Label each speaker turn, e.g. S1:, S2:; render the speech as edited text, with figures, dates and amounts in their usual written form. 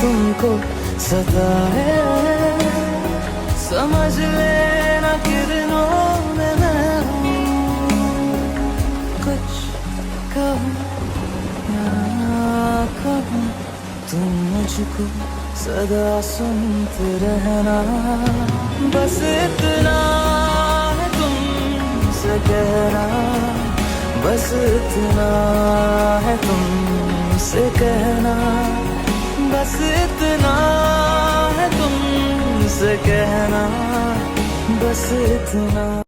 S1: तुमको सताए, समझ लेना किरणों में मैं हूँ। कुछ कहूँ या ना कहूँ, तुम मुझको सदा सुनते रहना। बस इतना है तुमसे कहना, बस इतना है तुमसे कहना, बस इतना है तुमसे कहना, बस इतना।